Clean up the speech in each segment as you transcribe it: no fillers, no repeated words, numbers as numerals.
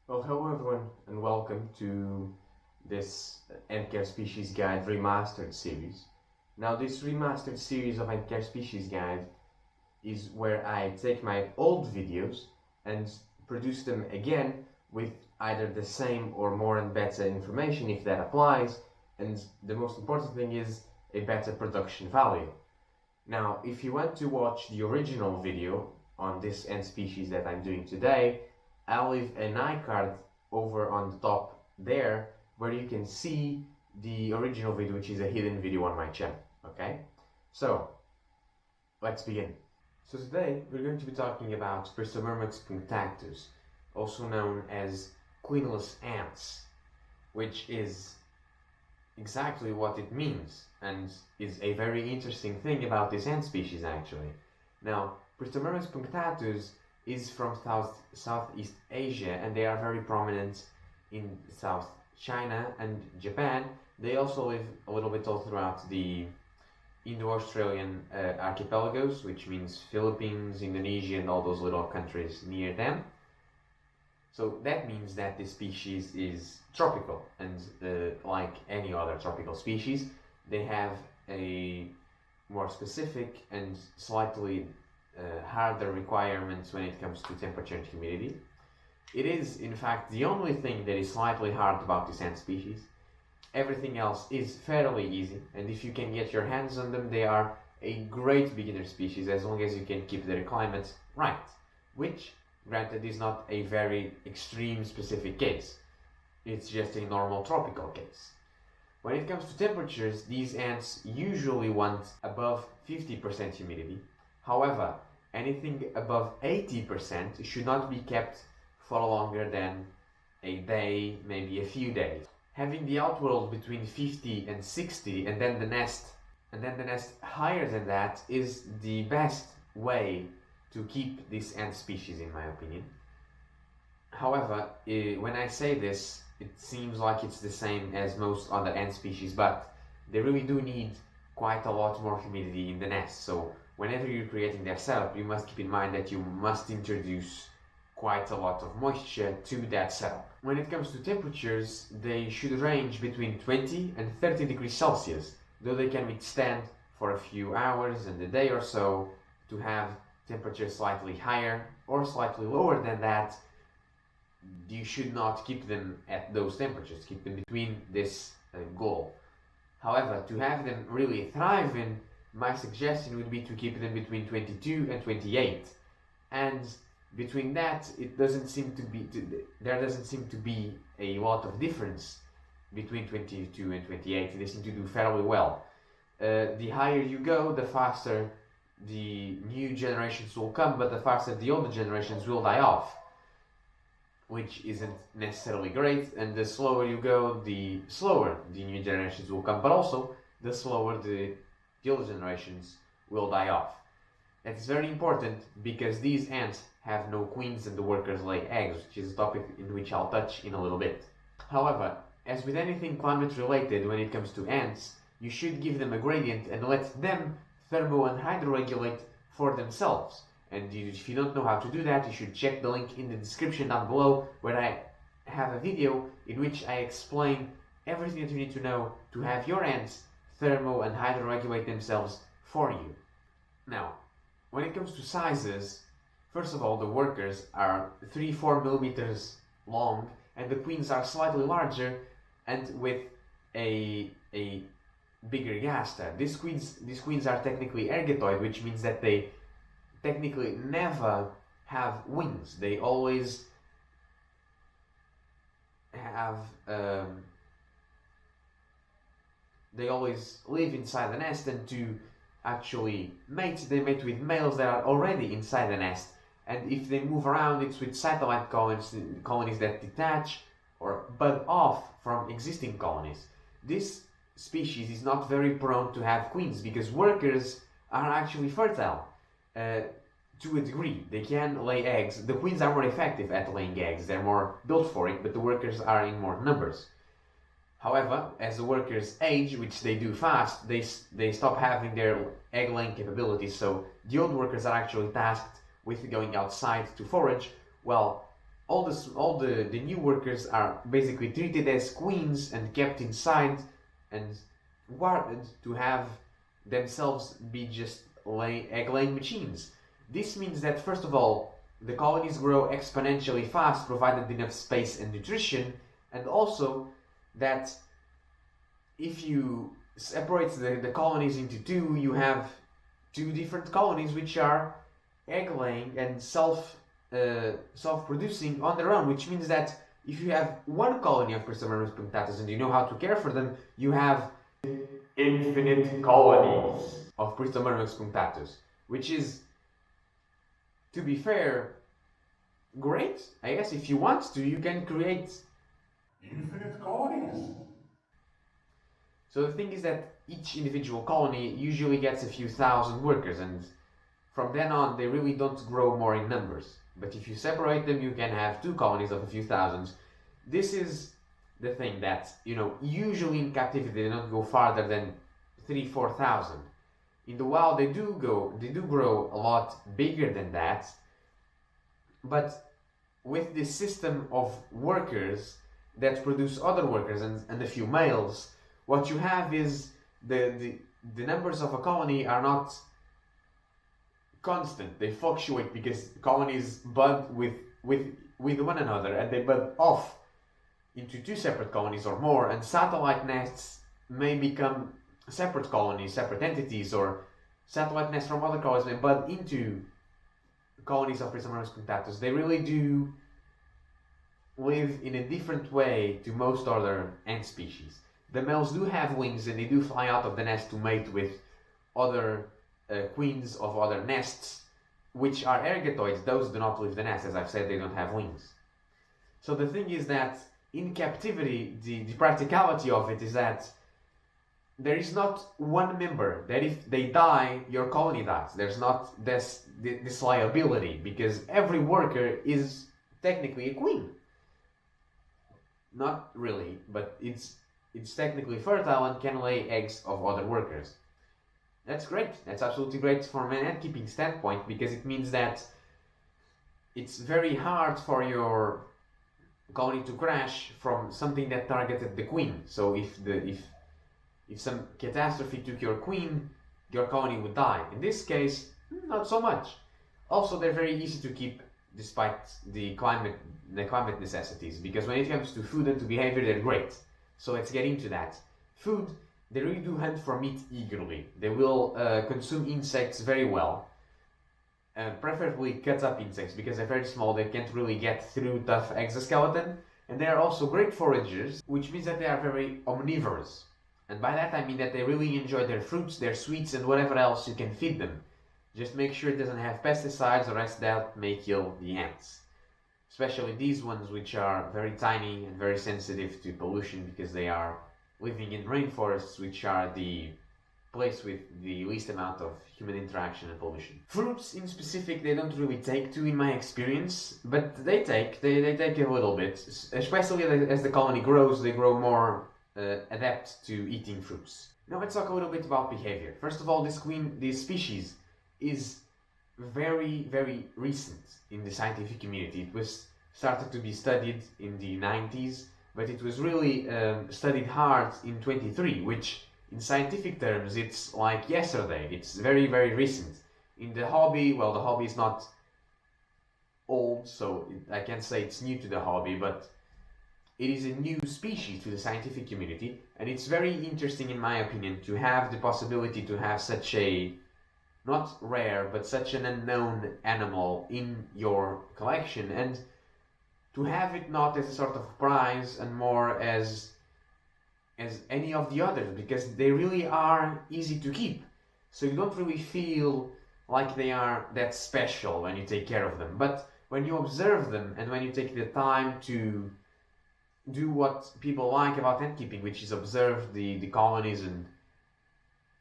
Well, hello everyone, and welcome to this Ant Care Species Guide Remastered series. Now, this remastered series of Ant Care Species Guide is where I take my old videos and produce them again with either the same or more and better information if that applies, and the most important thing is a better production value. Now, if you want to watch the original video on this ant species that I'm doing today, I'll leave an iCard over on the top there where you can see the original video, which is a hidden video on my channel. Okay, so let's begin. So today we're going to be talking about Pristomyrmex punctatus, also known as queenless ants, which is exactly what it means and is a very interesting thing about this ant species actually. Now, Pristomyrmex punctatus is from Southeast Asia, and they are very prominent in South China and Japan. They also live a little bit all throughout the Indo-Australian archipelagos, which means Philippines, Indonesia, and all those little countries near them. So that means that this species is tropical, and like any other tropical species, they have a more specific and slightly harder requirements when it comes to temperature and humidity. It is, in fact, the only thing that is slightly hard about this ant species. Everything else is fairly easy, and if you can get your hands on them, they are a great beginner species as long as you can keep their climate right, which, granted, is not a very extreme specific case. It's just a normal tropical case. When it comes to temperatures, these ants usually want above 50% humidity. However, anything above 80% should not be kept for longer than a day, maybe a few days. Having the outworld between 50 and 60 and then the nest higher than that is the best way to keep this ant species, in my opinion. However, when I say this, it seems like it's the same as most other ant species, but they really do need quite a lot more humidity in the nest. So whenever you're creating their setup, you must keep in mind that you must introduce quite a lot of moisture to that setup. When it comes to temperatures, they should range between 20 and 30 degrees Celsius, though they can withstand for a few hours and a day or so. To have temperatures slightly higher or slightly lower than that, you should not keep them at those temperatures, keep them between this goal. However, to have them really thrive in, my suggestion would be to keep them between 22 and 28, and between that there doesn't seem to be a lot of difference between 22 and 28. They seem to do fairly well. The higher you go, the faster the new generations will come, but the faster the older generations will die off, which isn't necessarily great. And the slower you go, the slower the new generations will come, but also the slower the older generations will die off. That's very important because these ants have no queens and the workers lay eggs, which is a topic in which I'll touch in a little bit. However, as with anything climate related, when it comes to ants, you should give them a gradient and let them thermo and hydroregulate for themselves. And if you don't know how to do that, you should check the link in the description down below, where I have a video in which I explain everything that you need to know to have your ants thermo and hydroregulate themselves for you. Now, when it comes to sizes, first of all, the workers are 3-4 millimeters long, and the queens are slightly larger and with a bigger gaster. These queens are technically ergatoid, which means that they technically never have wings. They always have they always live inside the nest, and to actually mate, they mate with males that are already inside the nest. And if they move around, it's with satellite colonies that detach or bud off from existing colonies. This species is not very prone to have queens because workers are actually fertile to a degree. They can lay eggs. The queens are more effective at laying eggs. They're more built for it, but the workers are in more numbers. However, as the workers age, which they do fast, they stop having their egg-laying capabilities, so the old workers are actually tasked with going outside to forage, while all the new workers are basically treated as queens and kept inside and guarded to have themselves be just egg-laying machines. This means that, first of all, the colonies grow exponentially fast provided enough space and nutrition, and also that if you separate the colonies into two, you have two different colonies which are egg-laying and self-producing on their own, which means that if you have one colony of Pristomyrmex punctatus and you know how to care for them, you have infinite colonies of Pristomyrmex punctatus, which is, to be fair, great. I guess if you want to, you can create infinite colonies. So the thing is that each individual colony usually gets a few thousand workers, and from then on they really don't grow more in numbers. But if you separate them, you can have two colonies of a few thousands. This is the thing that, usually in captivity they don't go farther than 3,000-4,000. In the wild they do grow a lot bigger than that. But with this system of workers that produce other workers and a few males, what you have is the numbers of a colony are not constant. They fluctuate because colonies bud with one another, and they bud off into two separate colonies or more, and satellite nests may become separate colonies, separate entities, or satellite nests from other colonies may bud into colonies of Pristomyrmex punctatus. They really do live in a different way to most other ant species. The males do have wings and they do fly out of the nest to mate with other queens of other nests, which are ergatoids. Those do not leave the nest. As I've said, they don't have wings. So the thing is that in captivity, the practicality of it is that there is not one member that if they die, your colony dies. There's not this liability because every worker is technically a queen. Not really, but it's technically fertile and can lay eggs of other workers. That's great. That's absolutely great from an ant keeping standpoint because it means that it's very hard for your colony to crash from something that targeted the queen. So if some catastrophe took your queen, your colony would die. In this case, not so much. Also, they're very easy to keep despite the climate necessities, because when it comes to food and to behavior, they're great. So let's get into that. Food, they really do hunt for meat eagerly. They will consume insects very well, preferably cut up insects because they're very small. They can't really get through tough exoskeleton, and they are also great foragers, which means that they are very omnivorous. And by that I mean that they really enjoy their fruits, their sweets, and whatever else you can feed them. Just make sure it doesn't have pesticides, or else that may kill the ants. Especially these ones, which are very tiny and very sensitive to pollution because they are living in rainforests, which are the place with the least amount of human interaction and pollution. Fruits in specific, they don't really take to in my experience, but they take a little bit. Especially as the colony grows, they grow more adept to eating fruits. Now let's talk a little bit about behavior. First of all, this species is very, very recent in the scientific community. It was started to be studied in the 90s, but it was really studied hard in 23, which in scientific terms it's like yesterday. It's very, very recent. In the hobby, well, the hobby is not old, so I can't say it's new to the hobby, but it is a new species to the scientific community, and it's very interesting in my opinion to have the possibility to have such a not rare, but such an unknown animal in your collection, and to have it not as a sort of prize and more as any of the others, because they really are easy to keep. So you don't really feel like they are that special when you take care of them. But when you observe them and when you take the time to do what people like about ant keeping, which is observe the colonies and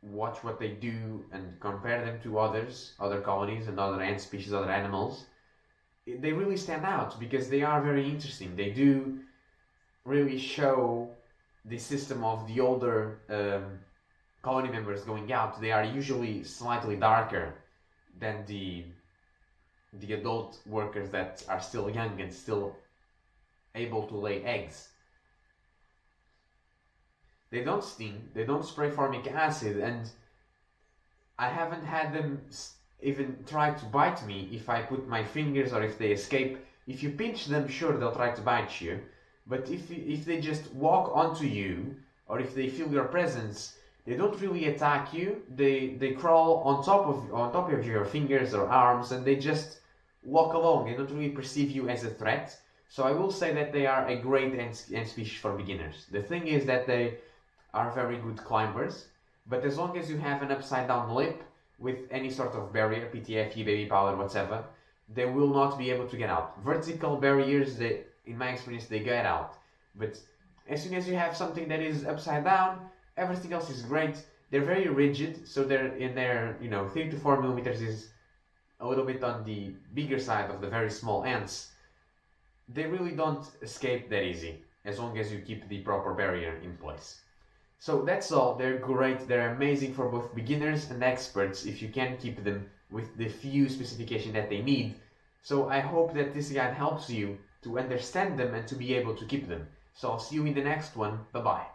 watch what they do and compare them to other colonies and other ant species, other animals, they really stand out because they are very interesting. They do really show the system of the older colony members going out. They are usually slightly darker than the the adult workers that are still young and still able to lay eggs. They don't sting, they don't spray formic acid, and I haven't had them even try to bite me if I put my fingers or if they escape. If you pinch them, sure, they'll try to bite you, but if they just walk onto you, or if they feel your presence, they don't really attack you. They crawl on top of your fingers or arms, and they just walk along. They don't really perceive you as a threat. So I will say that they are a great ant species for beginners. The thing is that they are very good climbers, but as long as you have an upside down lip with any sort of barrier, PTFE, baby powder, whatever, they will not be able to get out. Vertical barriers, in my experience, they get out. But as soon as you have something that is upside down, everything else is great. They're very rigid, so they're in their, 3 to 4 millimeters is a little bit on the bigger side of the very small ants. They really don't escape that easy, as long as you keep the proper barrier in place. So that's all. They're great. They're amazing for both beginners and experts if you can keep them with the few specifications that they need. So I hope that this guide helps you to understand them and to be able to keep them. So I'll see you in the next one. Bye-bye.